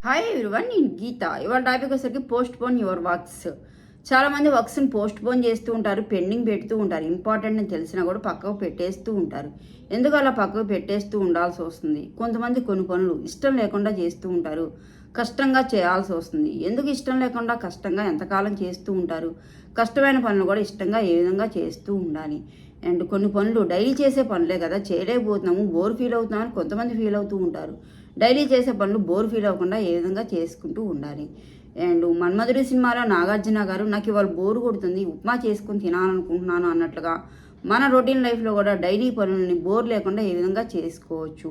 Hi everyone, నేను గీత. ఇవాళ topic వచ్చేసరికి పోస్ట్ పోన్ యువర్ వర్క్స్. చాలామంది వర్క్స్ని పోస్ట్ పోన్ చేస్తూ ఉంటారు, పెండింగ్ పెడుతూ ఉంటారు. ఇంపార్టెంట్ అని తెలిసినా కూడా పక్కకు పెట్టేస్తూ ఉంటారు. ఎందుకు అలా పక్కకు పెట్టేస్తూ ఉండాల్సి వస్తుంది? కొంతమంది కొన్ని పనులు ఇష్టం లేకుండా చేస్తూ ఉంటారు, కష్టంగా చేయాల్సి వస్తుంది. ఎందుకు ఇష్టం లేకుండా కష్టంగా ఎంతకాలం చేస్తూ ఉంటారు? కష్టమైన పనులు కూడా ఇష్టంగా ఏ విధంగా చేస్తూ ఉండాలి. అండ్ కొన్ని పనులు డైలీ చేసే పనులే కదా, చేయలేకపోతున్నాము, బోర్ ఫీల్ అవుతున్నామని కొంతమంది ఫీల్ అవుతూ ఉంటారు. డైలీ చేసే పనులు బోర్ ఫీల్ అవ్వకుండా ఏ విధంగా చేసుకుంటూ ఉండాలి. అండ్ మన్మధుడి సినిమాలో నాగార్జున గారు నాకు ఇవాళ బోరు కొడుతుంది, ఉప్మా చేసుకుని తినాలనుకుంటున్నాను అన్నట్లుగా మన రొటీన్ లైఫ్లో కూడా డైలీ పనులని బోర్ లేకుండా ఏ విధంగా చేసుకోవచ్చు.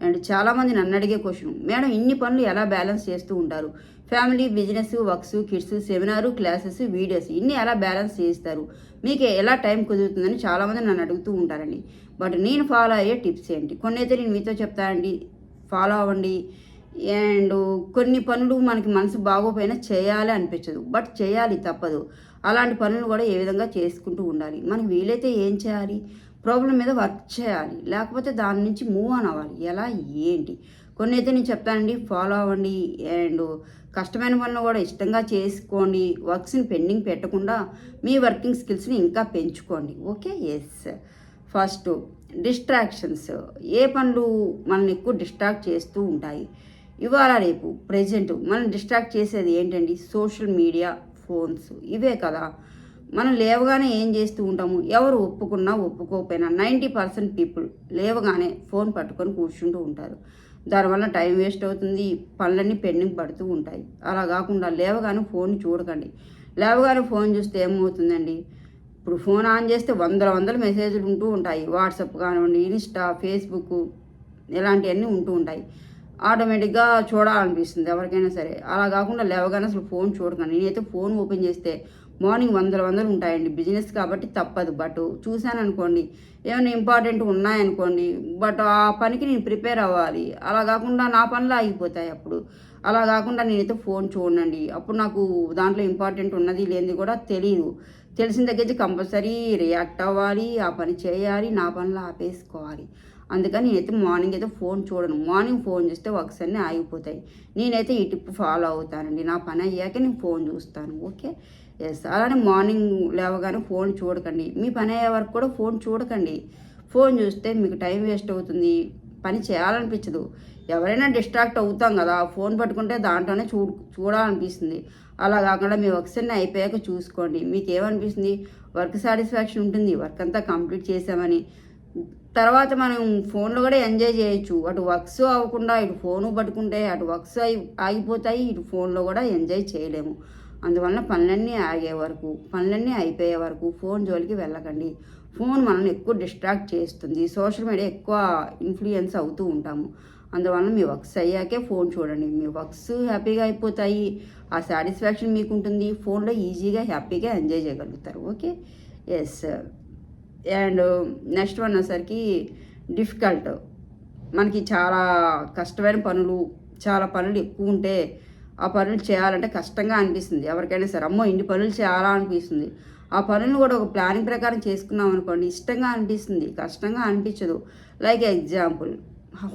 అండ్ చాలామంది నన్ను అడిగే క్వశ్చన్, మేడం ఇన్ని పనులు ఎలా బ్యాలెన్స్ చేస్తూ ఉంటారు? Family, business, works, kids, seminar, classes, videos ఇన్ని ఎలా బ్యాలెన్స్ చేస్తారు? మీకు ఎలా టైం కుదురుతుందని చాలామంది నన్ను అడుగుతూ ఉంటారండి. బట్ నేను ఫాలో అయ్యే టిప్స్ ఏంటి కొన్ని అయితే నేను మీతో చెప్తానండి, ఫాలో అవ్వండి. అండ్ కొన్ని పనులు మనకి మనసు బాగోపోయినా చేయాలి అనిపించదు, బట్ చేయాలి, తప్పదు. అలాంటి పనులు కూడా ఏ విధంగా చేసుకుంటూ ఉండాలి. మనకి వీలైతే ఏం చేయాలి? ప్రాబ్లం మీద వర్క్ చేయాలి, లేకపోతే దాని నుంచి మూవ్ ఆన్ అవ్వాలి. ఎలా ఏంటి కొన్ని అయితే నేను చెప్తానండి, ఫాలో అవ్వండి. అండ్ కష్టమైన పనులు కూడా ఇష్టంగా చేసుకోండి. వర్క్స్ని పెండింగ్ పెట్టకుండా మీ వర్కింగ్ స్కిల్స్ని ఇంకా పెంచుకోండి. Okay, yes. First, distractions. ఏ పనులు మనల్ని ఎక్కువ డిస్ట్రాక్ట్ చేస్తూ ఉంటాయి? ఇవాళ రేపు ప్రెజెంట్ మనం డిస్ట్రాక్ట్ చేసేది ఏంటండి? సోషల్ మీడియా, ఫోన్స్, ఇవే కదా. మనం లేవగానే ఏం చేస్తూ ఉంటాము? ఎవరు ఒప్పుకున్నా ఒప్పుకోకపోయినా 90% పీపుల్ లేవగానే ఫోన్ పట్టుకొని కూర్చుంటూ ఉంటారు. దానివల్ల టైం వేస్ట్ అవుతుంది, పనులన్నీ పెండింగ్ పడుతూ ఉంటాయి. అలా కాకుండా లేవగానే ఫోన్ చూడకండి. లేవగానే ఫోన్ చూస్తే ఏమవుతుందండి? ఇప్పుడు ఫోన్ ఆన్ చేస్తే వందల మెసేజ్లు ఉంటూ ఉంటాయి. వాట్సాప్ కానివ్వండి, ఇన్స్టా, ఫేస్బుక్, ఇలాంటివన్నీ ఉంటూ ఉంటాయి. ఆటోమేటిక్గా చూడాలనిపిస్తుంది ఎవరికైనా సరే. అలా కాకుండా లేవగానే అసలు ఫోన్ చూడకండి. నేనైతే ఫోన్ ఓపెన్ చేస్తే మార్నింగ్ వందలు ఉంటాయండి. బిజినెస్ కాబట్టి తప్పదు, బట్ చూశాను అనుకోండి, ఏమైనా ఇంపార్టెంట్ ఉన్నాయనుకోండి, బట్ ఆ పనికి నేను ప్రిపేర్ అవ్వాలి. అలా కాకుండా నా పనులు ఆగిపోతాయి అప్పుడు. అలా కాకుండా నేనైతే ఫోన్ చూడనండి. అప్పుడు నాకు దాంట్లో ఇంపార్టెంట్ ఉన్నది లేనిది కూడా తెలియదు. తెలిసిన దగ్గర కంపల్సరీ రియాక్ట్ అవ్వాలి, ఆ పని చేయాలి, నా పనులు ఆపేసుకోవాలి. అందుకని నేనైతే మార్నింగ్ అయితే ఫోన్ చూడను. మార్నింగ్ ఫోన్ చూస్తే వర్క్స్ అన్నీ ఆగిపోతాయి. నేనైతే ఈ టిప్ ఫాలో అవుతానండి. నా పని అయ్యాక నేను ఫోన్ చూస్తాను. Okay, yes. అలానే మార్నింగ్ లేవగానే ఫోన్ చూడకండి. మీ పని అయ్యే వరకు కూడా ఫోన్ చూడకండి. ఫోన్ చూస్తే మీకు టైం వేస్ట్ అవుతుంది, పని చేయాలనిపించదు. ఎవరైనా డిస్ట్రాక్ట్ అవుతాం కదా, ఫోన్ పట్టుకుంటే దాంట్లోనే చూడాలనిపిస్తుంది. అలా కాకుండా మీ వర్క్స్ అన్నీ అయిపోయాక చూసుకోండి. మీకు ఏమనిపిస్తుంది? వర్క్ సాటిస్ఫాక్షన్ ఉంటుంది, వర్క్ అంతా కంప్లీట్ చేసామని. తర్వాత మనం ఫోన్లో కూడా ఎంజాయ్ చేయొచ్చు. అటు వర్క్స్ అవ్వకుండా ఇటు ఫోను పట్టుకుంటే అటు వర్క్స్ ఆగిపోతాయి, ఇటు ఫోన్లో కూడా ఎంజాయ్ చేయలేము. అందువల్ల పనులన్నీ ఆగే వరకు, పనులన్నీ అయిపోయే వరకు ఫోన్ జోలికి వెళ్ళకండి. ఫోన్ మనల్ని ఎక్కువ డిస్ట్రాక్ట్ చేస్తుంది. సోషల్ మీడియా ఎక్కువ ఇన్ఫ్లుయెన్స్ అవుతూ ఉంటాము. అందువల్ల మీ వర్క్స్ అయ్యాకే ఫోన్ చూడండి. మీ వర్క్స్ హ్యాపీగా అయిపోతాయి, ఆ సాటిస్ఫాక్షన్ మీకు ఉంటుంది. ఫోన్లో ఈజీగా హ్యాపీగా ఎంజాయ్ చేయగలుగుతారు. Okay, yes. And next one వచ్చేసరికి డిఫికల్ట్. మనకి చాలా కష్టమైన పనులు, చాలా పనులు ఎక్కువ ఉంటే ఆ పనులు చేయాలంటే కష్టంగా అనిపిస్తుంది ఎవరికైనా సరే. అమ్మో ఇన్ని పనులు చేయాలా అనిపిస్తుంది. ఆ పనులు కూడా ఒక ప్లానింగ్ ప్రకారం చేసుకున్నాం అనుకోండి, ఇష్టంగా అనిపిస్తుంది, కష్టంగా అనిపించదు. లైక్ ఎగ్జాంపుల్,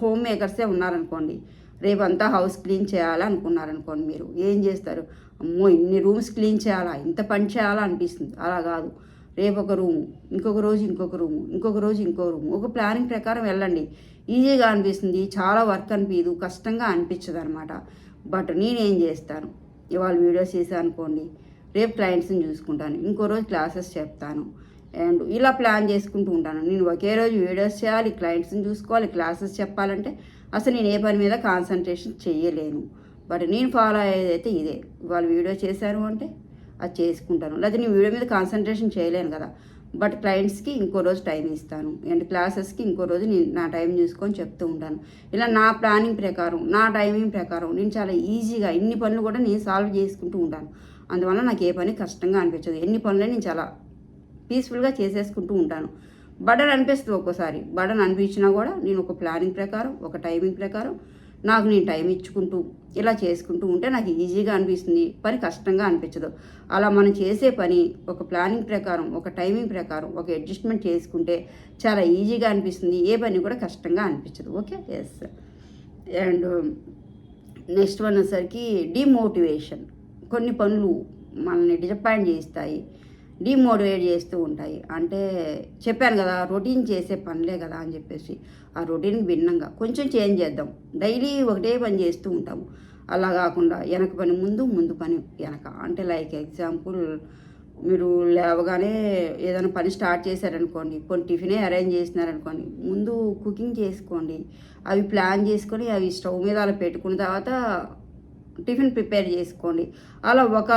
హోమ్ మేకర్సే ఉన్నారనుకోండి. రేపంతా హౌస్ క్లీన్ చేయాలా అనుకున్నారనుకోండి, మీరు ఏం చేస్తారు? అమ్మో ఇన్ని రూమ్స్ క్లీన్ చేయాలా, ఇంత పని చేయాలా అనిపిస్తుంది. అలా కాదు, రేపు ఒక రూము, ఇంకొక రోజు ఇంకొక రూము, ఇంకొక రోజు ఇంకో రూము, ఒక ప్లానింగ్ ప్రకారం వెళ్ళండి. ఈజీగా అనిపిస్తుంది, చాలా వర్క్ అనిపించదు, కష్టంగా అనిపించదు అనమాట. బట్ నేనేం చేస్తాను? ఇవాళ వీడియోస్ చేశాను అనుకోండి, రేపు క్లయింట్స్ని చూసుకుంటాను, ఇంకో రోజు క్లాసెస్ చెప్తాను. అండ్ ఇలా ప్లాన్ చేసుకుంటూ ఉంటాను. నేను ఒకే రోజు వీడియోస్ చేయాలి, క్లయింట్స్ని చూసుకోవాలి, క్లాసెస్ చెప్పాలంటే అసలు నేను ఏ పని మీద కాన్సన్ట్రేషన్ చేయలేను. బట్ నేను ఫాలో అయ్యేదైతే ఇదే. ఇవాళ వీడియో చేశాను అంటే అది చేసుకుంటాను, లేకపోతే నేను వీడియో మీద కాన్సన్ట్రేషన్ చేయలేను కదా, బట్ క్లయింట్స్కి ఇంకో రోజు టైం ఇస్తాను, అండ్ క్లాసెస్కి ఇంకో రోజు నేను నా టైం చూసుకొని చెప్తూ ఉంటాను. ఇలా నా ప్లానింగ్ ప్రకారం, నా టైమింగ్ ప్రకారం నేను చాలా ఈజీగా ఇన్ని పనులు కూడా నేను సాల్వ్ చేసుకుంటూ ఉంటాను. అందువల్ల నాకు ఏ పని కష్టంగా అనిపించదు. ఎన్ని పనులు నేను చాలా పీస్ఫుల్గా చేసేసుకుంటూ ఉంటాను. బర్డన్ అనిపిస్తుంది ఒక్కోసారి. బర్డన్ అనిపించినా కూడా నేను ఒక ప్లానింగ్ ప్రకారం, ఒక టైమింగ్ ప్రకారం నాకు నేను టైం ఇచ్చుకుంటూ ఇలా చేసుకుంటూ ఉంటే నాకు ఈజీగా అనిపిస్తుంది, పని కష్టంగా అనిపించదు. అలా మనం చేసే పని ఒక ప్లానింగ్ ప్రకారం, ఒక టైమింగ్ ప్రకారం, ఒక అడ్జస్ట్మెంట్ చేసుకుంటే చాలా ఈజీగా అనిపిస్తుంది, ఏ పని కూడా కష్టంగా అనిపించదు. Okay, yes. And next one వచ్చేసరికి డిమోటివేషన్. కొన్ని పనులు మనల్ని డిసప్పాయింట్ చేస్తాయి, డిమోటివేట్ చేస్తూ ఉంటాయి. అంటే చెప్పాను కదా, రొటీన్ చేసే పనులే కదా అని చెప్పేసి ఆ రొటీన్కి భిన్నంగా కొంచెం చేంజ్ చేద్దాం. డైలీ ఒకటే పని చేస్తూ ఉంటాము, అలా కాకుండా వెనక పని ముందు, ముందు పని వెనక. అంటే లైక్ ఎగ్జాంపుల్, మీరు లేవగానే ఏదైనా పని స్టార్ట్ చేశారనుకోండి, కొన్ని టిఫినే అరేంజ్ చేసినారనుకోండి, ముందు కుకింగ్ చేసుకోండి, అవి ప్లాన్ చేసుకొని అవి స్టవ్ మీద అలా పెట్టుకున్న తర్వాత టిఫిన్ ప్రిపేర్ చేసుకోండి. అలా ఒక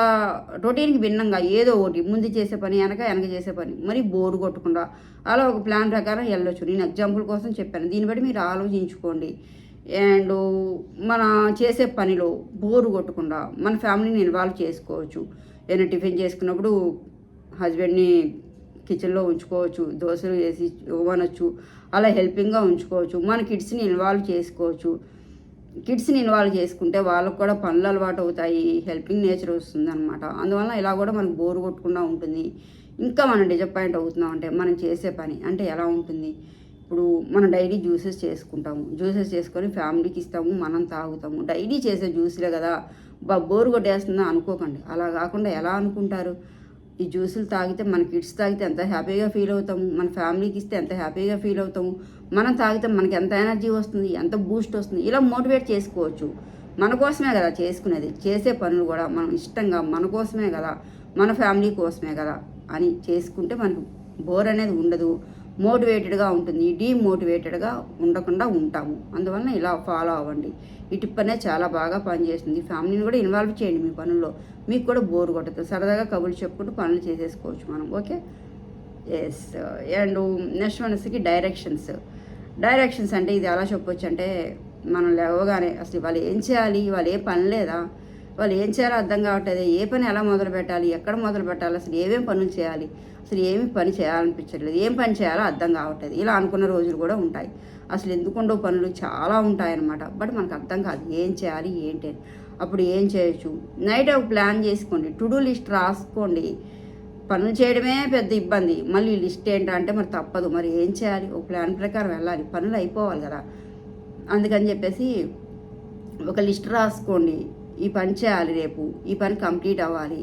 రొటీన్కి భిన్నంగా ఏదో ఒకటి ముందు చేసే పని వెనక చేసే పని, మరి బోరు కొట్టకుండా అలా ఒక ప్లాన్ ప్రకారం వెళ్ళొచ్చు. నేను ఎగ్జాంపుల్ కోసం చెప్పాను, దీన్ని బట్టి మీరు ఆలోచించుకోండి. అండ్ మన చేసే పనిలో బోరు కొట్టకుండా మన ఫ్యామిలీని ఇన్వాల్వ్ చేసుకోవచ్చు. ఏదైనా టిఫిన్ చేసుకున్నప్పుడు హస్బెండ్ని కిచెన్లో ఉంచుకోవచ్చు, దోశలు వేసి ఇవ్వనొచ్చు, అలా హెల్పింగ్గా ఉంచుకోవచ్చు. మన కిడ్స్ని ఇన్వాల్వ్ చేసుకోవచ్చు. కిడ్స్ని ఇన్వాల్వ్ చేసుకుంటే వాళ్ళకు కూడా పనులు అలవాటు అవుతాయి, హెల్పింగ్ నేచర్ వస్తుంది అనమాట. అందువల్ల ఇలా కూడా మనకు బోరు కొట్టకుండా ఉంటుంది. ఇంకా మనం డిసప్పాయింట్ అవుతున్నాం అంటే మనం చేసే పని అంటే ఎలా ఉంటుంది, ఇప్పుడు మనం డైలీ జ్యూసెస్ చేసుకుంటాము, జ్యూసెస్ చేసుకొని ఫ్యామిలీకి ఇస్తాము, మనం తాగుతాము. డైలీ చేసే జ్యూస్లే కదా, బోరు కొట్టేస్తుందా అనుకోకండి. అలా కాకుండా ఎలా అనుకుంటారు, ఈ జ్యూసులు తాగితే మన కిడ్స్ తాగితే ఎంత హ్యాపీగా ఫీల్ అవుతాము, మన ఫ్యామిలీకి ఇస్తే ఎంత హ్యాపీగా ఫీల్ అవుతాము, మనం తాగితే మనకి ఎంత ఎనర్జీ వస్తుంది, ఎంత బూస్ట్ వస్తుంది, ఇలా మోటివేట్ చేసుకోవచ్చు. మన కోసమే కదా చేసుకునేది, చేసే పనులు కూడా మనం ఇష్టంగా మన కోసమే కదా, మన ఫ్యామిలీ కోసమే కదా అని చేసుకుంటే మనకు బోర్ అనేది ఉండదు, మోటివేటెడ్గా ఉంటుంది, డీమోటివేటెడ్గా ఉండకుండా ఉంటాము. అందువల్ల ఇలా ఫాలో అవ్వండి. ఈ టిప్ అనేది చాలా బాగా పనిచేస్తుంది. ఫ్యామిలీని కూడా ఇన్వాల్వ్ చేయండి మీ పనుల్లో, మీకు కూడా బోర్ కొట్టదు. సరదాగా కబుర్లు చెప్పుకుంటూ పనులు చేసేసుకోవచ్చు మనం. Okay, yes. అండ్ నెక్స్ట్ మనకి డైరెక్షన్స్ అంటే ఇది ఎలా చెప్పొచ్చు అంటే, మనం లేవగానే అసలు వాళ్ళు ఏం చేయాలి, వాళ్ళు ఏ పని లేదా, వాళ్ళు ఏం చేయాలో అర్థం కావట్లేదు, ఏ పని ఎలా మొదలు పెట్టాలి, ఎక్కడ మొదలు పెట్టాలి, అసలు ఏమేం పనులు చేయాలి, అసలు ఏమి పని చేయాలనిపించట్లేదు, ఏం పని చేయాలో అర్థం కావట్లేదు, ఇలా అనుకున్న రోజులు కూడా ఉంటాయి. అసలు ఎందుకుండో పనులు చాలా ఉంటాయన్నమాట. బట్ మనకు అర్థం కాదు ఏం చేయాలి ఏంటి. అప్పుడు ఏం చేయొచ్చు, నైట్ ఒక ప్లాన్ చేసుకోండి, టు డూ లిస్ట్ రాసుకోండి. పనులు చేయడమే పెద్ద ఇబ్బంది, మళ్ళీ లిస్ట్ ఏంటంటే మరి తప్పదు, మరి ఏం చేయాలి, ఒక ప్లాన్ ప్రకారం వెళ్ళాలి, పనులు అయిపోవాలి కదా. అందుకని చెప్పేసి ఒక లిస్ట్ రాసుకోండి, ఈ పని చేయాలి, రేపు ఈ పని కంప్లీట్ అవ్వాలి,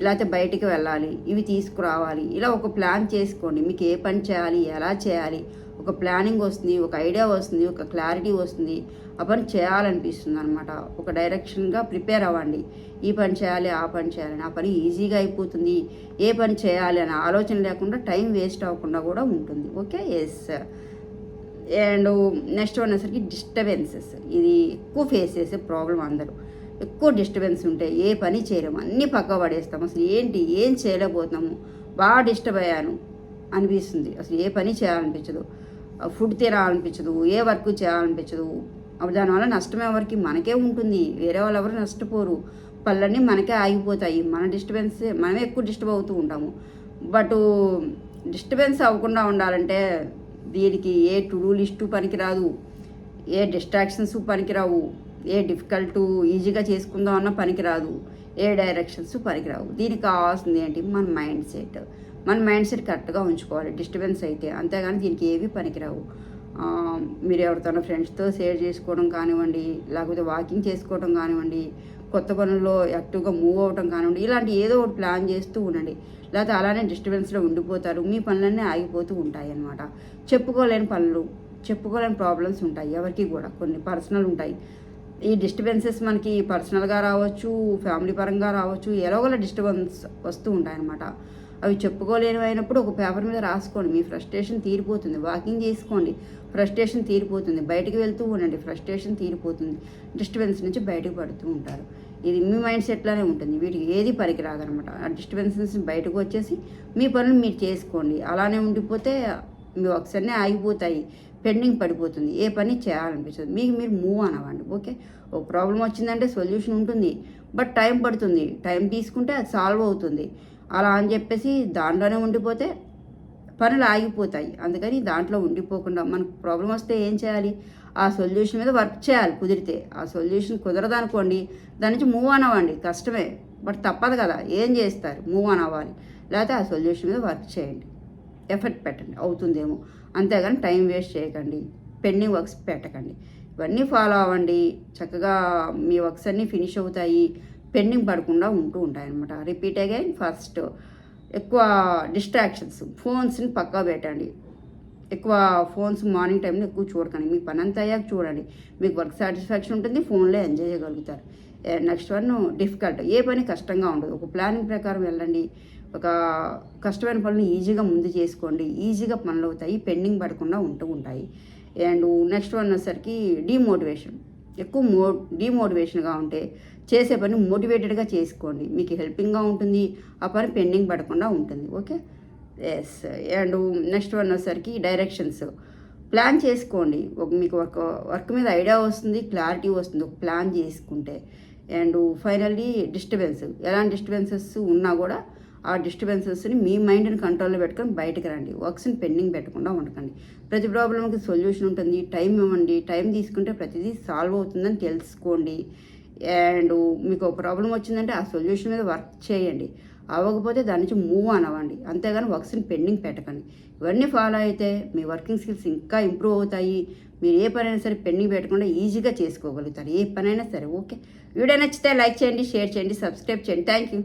లేకపోతే బయటికి వెళ్ళాలి, ఇవి తీసుకురావాలి, ఇలా ఒక ప్లాన్ చేసుకోండి. మీకు ఏ పని చేయాలి, ఎలా చేయాలి, ఒక ప్లానింగ్ వస్తుంది, ఒక ఐడియా వస్తుంది, ఒక క్లారిటీ వస్తుంది, ఆ పని చేయాలనిపిస్తుంది అనమాట. ఒక డైరెక్షన్గా ప్రిపేర్ అవ్వండి, ఈ పని చేయాలి, ఆ పని చేయాలని. ఆ పని ఈజీగా అయిపోతుంది, ఏ పని చేయాలి అనే ఆలోచన లేకుండా టైం వేస్ట్ అవ్వకుండా కూడా ఉంటుంది. Okay, yes. And next one వచ్చేసరికి డిస్టర్బెన్సెస్. ఇది ఎక్కువ ఫేస్ చేసే ప్రాబ్లం. అందరూ ఎక్కువ డిస్టర్బెన్స్ ఉంటే ఏ పని చేయలేము, అన్నీ పక్క పడేస్తాము. అసలు ఏం చేయలేకపోతున్నాము, బాగా డిస్టర్బ్ అయ్యాను అనిపిస్తుంది, అసలు ఏ పని చేయాలనిపించదు, ఫుడ్ తినాలనిపించదు, ఏ వర్క్ చేయాలనిపించదు. అప్పుడు దానివల్ల నష్టం ఎవరికి, మనకే ఉంటుంది, వేరే వాళ్ళు ఎవరు నష్టపోరు, పనులన్నీ మనకే ఆగిపోతాయి. మన డిస్టర్బెన్స్ మనమే ఎక్కువ డిస్టర్బ్ అవుతూ ఉంటాము. బట్ డిస్టర్బెన్స్ అవ్వకుండా ఉండాలంటే దీనికి ఏ టు డూ లిస్టు పనికిరాదు, ఏ డిస్ట్రాక్షన్స్ పనికిరావు, ఏ డిఫికల్ట్ ఈజీగా చేసుకుందాం అన్న పనికిరాదు, ఏ డైరెక్షన్స్ పనికిరావు. దీనికి కావాల్సింది ఏంటి, మన మైండ్ సెట్ కరెక్ట్గా ఉంచుకోవాలి డిస్టర్బెన్స్ అయితే, అంతేగాని దీనికి ఏవి పనికిరావు. మీరు ఎవరితోనో ఫ్రెండ్స్తో షేర్ చేసుకోవడం కానివ్వండి, లేకపోతే వాకింగ్ చేసుకోవడం కానివ్వండి, కొత్త పనుల్లో యాక్టివ్గా మూవ్ అవ్వడం కానివ్వండి, ఇలాంటి ఏదో ఒకటి ప్లాన్ చేస్తూ ఉండండి. లేకపోతే అలానే డిస్టర్బెన్స్లో ఉండిపోతారు, మీ పనులన్నీ ఆగిపోతూ ఉంటాయి అన్నమాట. చెప్పుకోలేని ప్రాబ్లమ్స్ ఉంటాయి ఎవరికి కూడా, కొన్ని పర్సనల్ ఉంటాయి. ఈ డిస్టర్బెన్సెస్ మనకి పర్సనల్గా రావచ్చు, ఫ్యామిలీ పరంగా రావచ్చు, ఎలాగోలా డిస్టర్బెన్స్ వస్తూ ఉంటాయన్నమాట. అవి చెప్పుకోలేనివి అయినప్పుడు ఒక పేపర్ మీద రాసుకోండి, మీ ఫ్రస్ట్రేషన్ తీరిపోతుంది. వాకింగ్ చేసుకోండి, ఫ్రస్ట్రేషన్ తీరిపోతుంది. బయటికి వెళ్తూ ఉండండి, ఫ్రస్ట్రేషన్ తీరిపోతుంది. డిస్టర్బెన్స్ నుంచి బయటకు పడుతూ ఉంటారు. ఇది మీ మైండ్ సెట్లోనే ఉంటుంది, వీటికి ఏది పనికి రాదనమాట. ఆ డిస్టర్బెన్సెస్ బయటకు వచ్చేసి మీ పనులు మీరు చేసుకోండి. అలానే ఉండిపోతే మీ వర్క్స్ అన్నీ ఆగిపోతాయి, పెండింగ్ పడిపోతుంది, ఏ పని చేయాలనిపించదు, మీకు మీరు మూవ్ అనవ్వండి. ఓకే, ఒక ప్రాబ్లం వచ్చిందంటే సొల్యూషన్ ఉంటుంది, బట్ టైం పడుతుంది. టైం తీసుకుంటే అది సాల్వ్ అవుతుంది. అలా అని చెప్పేసి దాంట్లోనే ఉండిపోతే పనులు ఆగిపోతాయి. అందుకని దాంట్లో ఉండిపోకుండా మనకు ప్రాబ్లం వస్తే ఏం చేయాలి, ఆ సొల్యూషన్ మీద వర్క్ చేయాలి. కుదిరితే ఆ సొల్యూషన్ కుదరదనుకోండి, దాని నుంచి మూవ్ ఆన్ అవ్వండి. కష్టమే, బట్ తప్పదు కదా, ఏం చేస్తారు, మూవ్ ఆన్ అవ్వాలి. లేకపోతే ఆ సొల్యూషన్ మీద వర్క్ చేయండి, ఎఫర్ట్ పెట్టండి, అవుతుందేమో. అంతేగాని టైం వేస్ట్ చేయకండి, పెండింగ్ వర్క్స్ పెట్టకండి. ఇవన్నీ ఫాలో అవ్వండి, చక్కగా మీ వర్క్స్ అన్నీ ఫినిష్ అవుతాయి, పెండింగ్ పడకుండా ఉంటూ ఉంటాయన్నమాట. Repeat again. ఫస్ట్ ఎక్కువ డిస్ట్రాక్షన్స్, ఫోన్స్ని పక్కా పెట్టండి. ఎక్కువ ఫోన్స్ మార్నింగ్ టైంలో ఎక్కువ చూడకండి, మీ పని అంతా అయ్యాక చూడండి, మీకు వర్క్ సాటిస్ఫాక్షన్ ఉంటుంది, ఫోన్లో ఎంజాయ్ చేయగలుగుతారు. నెక్స్ట్ వన్ డిఫికల్ట్, ఏ పని కష్టంగా ఉండదు, ఒక ప్లానింగ్ ప్రకారం వెళ్ళండి. ఒక కష్టమైన పనులు ఈజీగా ముందు చేసుకోండి, ఈజీగా పనులు అవుతాయి, పెండింగ్ పడకుండా ఉంటూ ఉంటాయి. అండ్ నెక్స్ట్ వన్ వచ్చేసరికి డీమోటివేషన్. ఎక్కువ డీమోటివేషన్గా ఉంటే చేసే పని మోటివేటెడ్గా చేసుకోండి, మీకు హెల్పింగ్గా ఉంటుంది, ఆ పని పెండింగ్ పడకుండా ఉంటుంది. Okay, yes. And next one వచ్చేసరికి డైరెక్షన్స్. ప్లాన్ చేసుకోండి, మీకు వర్క్ మీద ఐడియా వస్తుంది, క్లారిటీ వస్తుంది ఒక ప్లాన్ చేసుకుంటే. అండ్ ఫైనల్లీ డిస్టర్బెన్స్, ఎలాంటి డిస్టర్బెన్సెస్ ఉన్నా కూడా ఆ డిస్టర్బెన్సెస్ని మీ మైండ్ని కంట్రోల్లో పెట్టుకొని బయటకు రండి, వర్క్స్ని పెండింగ్ పెట్టకుండా ఉండకండి. ప్రతి ప్రాబ్లంకి సొల్యూషన్ ఉంటుంది, టైం ఇవ్వండి, టైం తీసుకుంటే ప్రతిదీ సాల్వ్ అవుతుందని తెలుసుకోండి. అండ్ మీకు ఒక ప్రాబ్లం వచ్చిందంటే ఆ సొల్యూషన్ మీద వర్క్ చేయండి, అవ్వకపోతే దాని నుంచి మూవ్ ఆన్ అవ్వండి, అంతేగాని వర్క్స్ని పెండింగ్ పెట్టకండి. ఇవన్నీ ఫాలో అయితే మీ వర్కింగ్ స్కిల్స్ ఇంకా ఇంప్రూవ్ అవుతాయి, మీరు ఏ పనైనా సరే పెండింగ్ పెట్టకుండా ఈజీగా చేసుకోగలుగుతారు, ఏ పనైనా సరే. ఓకే, వీడియో నచ్చితే లైక్ చేయండి, షేర్ చేయండి, సబ్స్క్రైబ్ చేయండి. Thank you.